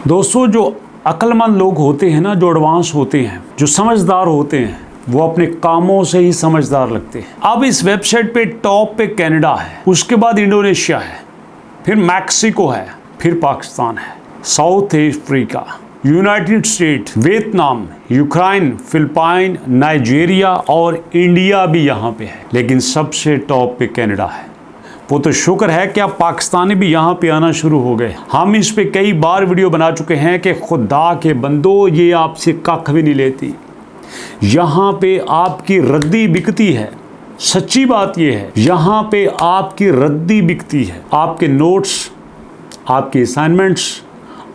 दोस्तों, जो अक्लमंद लोग होते हैं ना, जो एडवांस होते हैं, जो समझदार होते हैं, वो अपने कामों से ही समझदार लगते हैं। अब इस वेबसाइट पे टॉप पे कनाडा है, उसके बाद इंडोनेशिया है, फिर मैक्सिको है, फिर पाकिस्तान है, south Africa, United state, Vietnam, Ukraine, Philippine, Nigeria और इंडिया भी यहाँ पे है, लेकिन सबसे टॉप पे कनाडा है। वो तो शुक्र है कि अब पाकिस्तानी भी यहाँ पे आना शुरू हो गए। हम इस पे कई बार वीडियो बना चुके हैं कि खुदा के बंदो, ये आपसे कख भी नहीं लेती। यहाँ पे आपकी रद्दी बिकती है। सच्ची बात ये है, यहाँ पे आपकी रद्दी बिकती है। आपके नोट्स, आपके असाइनमेंट्स,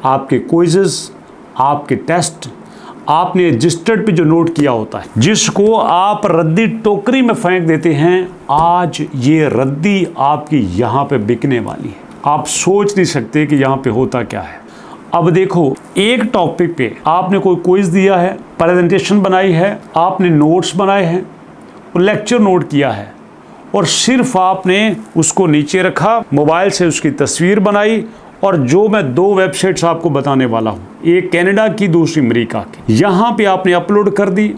आपके क्विज़ेस, आपके टेस्ट, आपने रजिस्टर्ड पे जो नोट किया होता है, जिसको आप रद्दी टोकरी में फेंक देते हैं, आज ये रद्दी आपकी यहाँ पे बिकने वाली है। आप सोच नहीं सकते कि यहाँ पे होता क्या है। अब देखो, एक टॉपिक पे आपने कोई क्विज दिया है, प्रेजेंटेशन बनाई है, आपने नोट्स बनाए हैं और लेक्चर नोट किया है, और सिर्फ आपने उसको नीचे रखा, मोबाइल से उसकी तस्वीर बनाई, और जो मैं दो वेबसाइट्स आपको बताने वाला हूँ, एक कनाडा की, दूसरी अमेरिका की, यहाँ पे आपने अपलोड कर दी।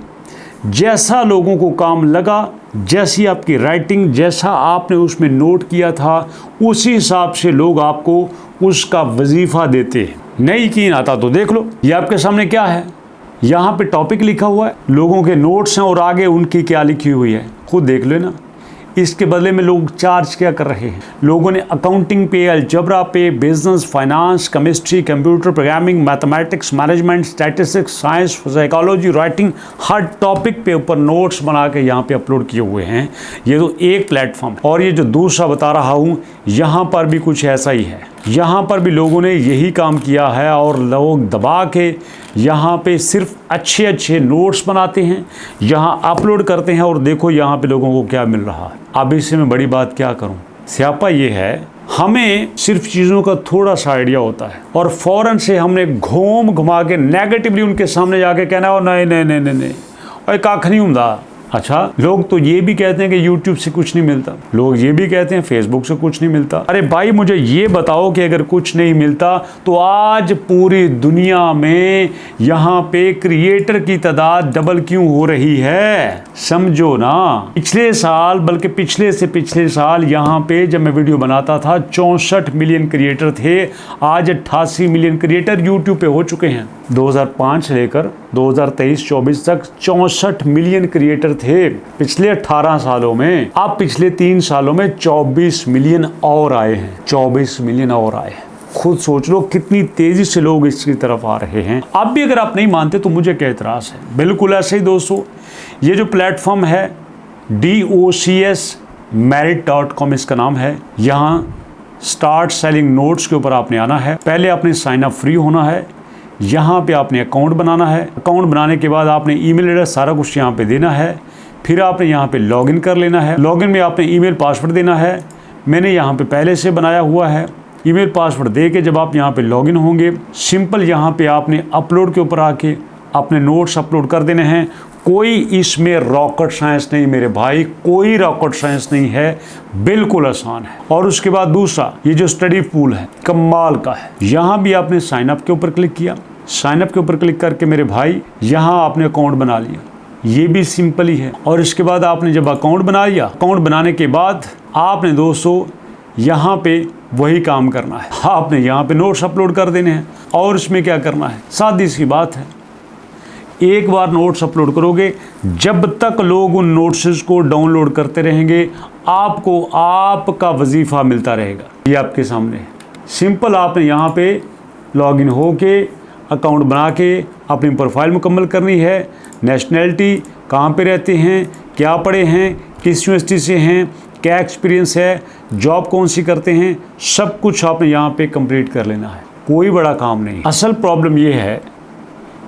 जैसा लोगों को काम लगा, जैसी आपकी राइटिंग, जैसा आपने उसमें नोट किया था, उसी हिसाब से लोग आपको उसका वजीफ़ा देते हैं। नहीं यकीन आता तो देख लो, ये आपके सामने क्या है। यहाँ पे टॉपिक लिखा हुआ है, लोगों के नोट्स हैं और आगे उनकी क्या लिखी हुई है, खुद देख लो ना। इसके बदले में लोग चार्ज क्या कर रहे हैं। लोगों ने अकाउंटिंग पे, अलजबरा पे, business, finance, chemistry, computer programming, mathematics, management, statistics, science, psychology, writing, हर टॉपिक पे ऊपर नोट्स बना के यहाँ पे अपलोड किए हुए हैं। ये तो एक प्लेटफॉर्म, और ये जो दूसरा बता रहा हूँ, यहाँ पर भी कुछ ऐसा ही है। यहाँ पर भी लोगों ने यही काम किया है, और लोग दबा के यहाँ पे सिर्फ अच्छे अच्छे नोट्स बनाते हैं, यहाँ अपलोड करते हैं, और देखो यहाँ पे लोगों को क्या मिल रहा है। अब इससे मैं बड़ी बात क्या करूँ। स्यापा ये है, हमें सिर्फ चीज़ों का थोड़ा सा आइडिया होता है, और फ़ौरन से हमने घुमा के नेगेटिवली उनके सामने जाके कहना हो, नहीं नहीं नहीं नहीं नहीं, और काख नहीं होता। अच्छा, लोग तो ये भी कहते हैं कि YouTube से कुछ नहीं मिलता, लोग ये भी कहते हैं Facebook से कुछ नहीं मिलता। अरे भाई, मुझे ये बताओ कि अगर कुछ नहीं मिलता तो आज पूरी दुनिया में यहाँ पे क्रिएटर की तादाद डबल क्यों हो रही है, समझो ना। पिछले साल, बल्कि पिछले से पिछले साल, यहाँ पे जब मैं वीडियो बनाता था 64 मिलियन क्रिएटर थे। आज 88 मिलियन क्रिएटर YouTube पे हो चुके हैं। 2005 से लेकर 2023-24 तक 64 मिलियन क्रिएटर थे पिछले 18 सालों में। अब पिछले 3 सालों में 24 मिलियन और आए हैं, 24 मिलियन और आए हैं। खुद सोच लो कितनी तेजी से लोग इसकी तरफ आ रहे हैं। अब भी अगर आप नहीं मानते तो मुझे क्या एतराज़ है। बिल्कुल ऐसे ही दोस्तों, ये जो प्लेटफॉर्म है docsmerit.com इसका नाम है। यहाँ स्टार्ट सेलिंग नोट्स के ऊपर आपने आना है। पहले आपने साइन अप फ्री होना है, यहाँ पे आपने अकाउंट बनाना है। अकाउंट बनाने के बाद आपने ईमेल एड्रेस सारा कुछ यहाँ पे देना है। फिर आपने यहाँ पे लॉगिन कर लेना है। लॉगिन में आपने ईमेल पासवर्ड देना है। मैंने यहाँ पे पहले से बनाया हुआ है। ईमेल पासवर्ड दे के जब आप यहाँ पे लॉगिन होंगे, सिंपल यहाँ पे आपने अपलोड के ऊपर आके अपने नोट्स अपलोड कर देने हैं। कोई इसमें रॉकेट साइंस नहीं मेरे भाई, कोई रॉकेट साइंस नहीं है, बिल्कुल आसान है। और उसके बाद दूसरा, ये जो स्टडी पूल है, कमाल का है। यहाँ भी आपने साइन अप के ऊपर क्लिक किया। साइन अप के ऊपर क्लिक करके मेरे भाई यहाँ आपने अकाउंट बना लिया। ये भी सिंपल ही है। और इसके बाद आपने जब अकाउंट बना लिया, अकाउंट बनाने के बाद आपने दोस्तों यहाँ पे वही काम करना है। आपने यहाँ पे नोट्स अपलोड कर देने हैं। और इसमें क्या करना है, सादी सी बात है, एक बार नोट्स अपलोड करोगे, जब तक लोग उन नोट्स को डाउनलोड करते रहेंगे, आपको आपका वजीफ़ा मिलता रहेगा। ये आपके सामने है। सिंपल आपने यहाँ पे लॉगिन होके अकाउंट बना के अपनी प्रोफाइल मुकम्मल करनी है। नेशनैलिटी, कहाँ पे रहते हैं, क्या पढ़े हैं, किस यूनिवर्सिटी से हैं, क्या एक्सपीरियंस है, जॉब कौन सी करते हैं, सब कुछ आपने यहाँ पे कंप्लीट कर लेना है। कोई बड़ा काम नहीं। असल प्रॉब्लम ये है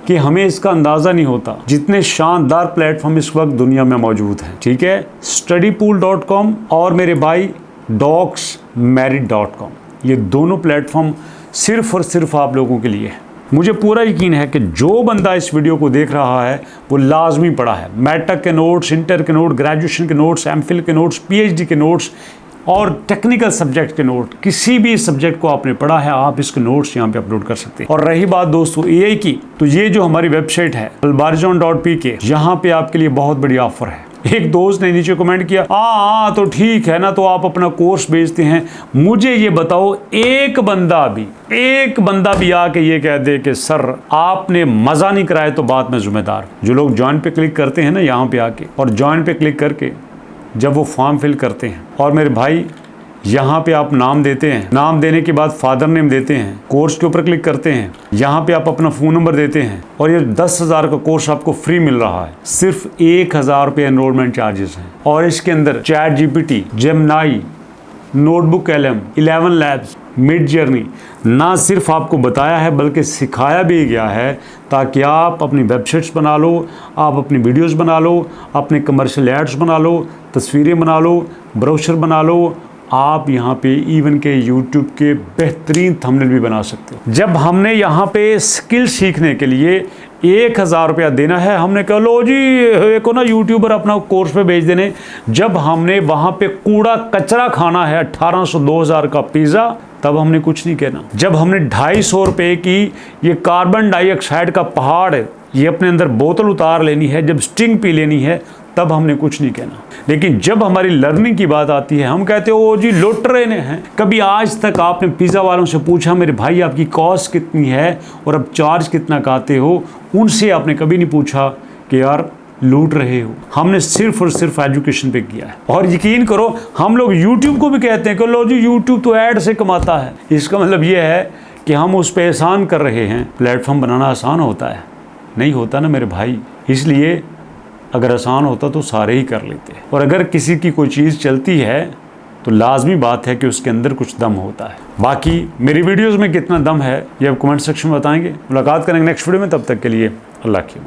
कि हमें इसका अंदाज़ा नहीं होता जितने शानदार प्लेटफॉर्म इस वक्त दुनिया में मौजूद हैं। ठीक है, studypool.com और मेरे भाई docsmerit.com, ये दोनों प्लेटफॉर्म सिर्फ और सिर्फ आप लोगों के लिए है। मुझे पूरा यकीन है कि जो बंदा इस वीडियो को देख रहा है वो लाजमी पढ़ा है। मैट्रिक के नोट्स, इंटर के नोट्स, ग्रेजुएशन के नोट्स, एमफिल के नोट्स, पीएचडी के नोट्स, और टेक्निकल सब्जेक्ट के नोट, किसी भी सब्जेक्ट को आपने पढ़ा है आप इसके नोट्स यहाँ पे अपलोड कर सकते हैं। और रही बात दोस्तों AI की, तो ये जो हमारी वेबसाइट है albarzon.pk, यहाँ पे आपके लिए बहुत बड़ी ऑफर है। एक दोस्त ने नीचे कमेंट किया, हाँ तो ठीक है ना, तो आप अपना कोर्स बेचते हैं, मुझे ये बताओ एक बंदा भी आके ये कह दे कि सर आपने मजा नहीं कराया तो बात में जिम्मेदार। जो लोग ज्वाइन पे क्लिक करते हैं ना यहाँ पे आके, और ज्वाइन पे क्लिक करके जब वो फॉर्म फिल करते हैं, और मेरे भाई यहाँ पे आप नाम देते हैं, नाम देने के बाद फादर नेम देते हैं, कोर्स के ऊपर क्लिक करते हैं, यहाँ पे आप अपना फ़ोन नंबर देते हैं, और ये 10,000 का कोर्स आपको फ्री मिल रहा है। सिर्फ 1,000 रुपये एनरोलमेंट चार्जेस हैं। और इसके अंदर ChatGPT, Gemini, notebook LM, 11 labs, mid journey ना सिर्फ आपको बताया है बल्कि सिखाया भी गया है, ताकि आप अपनी वेबसाइट्स बना लो, आप अपनी वीडियोस बना लो, अपने कमर्शियल एड्स बना लो, तस्वीरें बना लो, ब्रोशर बना लो, आप यहाँ पे इवन के YouTube के बेहतरीन थंबनेल भी बना सकते हो। जब हमने यहाँ पे स्किल सीखने के लिए 1,000 रुपया देना है, हमने कहा लो जी एक ना यूट्यूबर अपना कोर्स पे भेज देने। जब हमने वहाँ पे कूड़ा कचरा खाना है 1,800-2,000 का पिज़्ज़ा, तब हमने कुछ नहीं कहना। जब हमने 250 रुपये की ये कार्बन डाइऑक्साइड का पहाड़ ये अपने अंदर बोतल उतार लेनी है, जब स्टिंग पी लेनी है, तब हमने कुछ नहीं कहना। लेकिन जब हमारी लर्निंग की बात आती है, हम कहते हो ओ जी लुट रहे हैं। कभी आज तक आपने पिज़्ज़ा वालों से पूछा मेरे भाई आपकी कॉस्ट कितनी है और अब चार्ज कितना कहते हो? उनसे आपने कभी नहीं पूछा कि यार लूट रहे हो। हमने सिर्फ और सिर्फ एजुकेशन पे किया है। और यकीन करो हम लोग यूट्यूब को भी कहते हैं कि लो जी यूट्यूब तो ऐड से कमाता है। इसका मतलब ये है कि हम उस पर एहसान कर रहे हैं। प्लेटफॉर्म बनाना आसान होता है? नहीं होता ना मेरे भाई। इसलिए अगर आसान होता तो सारे ही कर लेते। और अगर किसी की कोई चीज़ चलती है तो लाजमी बात है कि उसके अंदर कुछ दम होता है। बाकी मेरी वीडियोस में कितना दम है ये आप कमेंट सेक्शन में बताएंगे। मुलाकात करेंगे नेक्स्ट वीडियो में, तब तक के लिए अल्लाह की।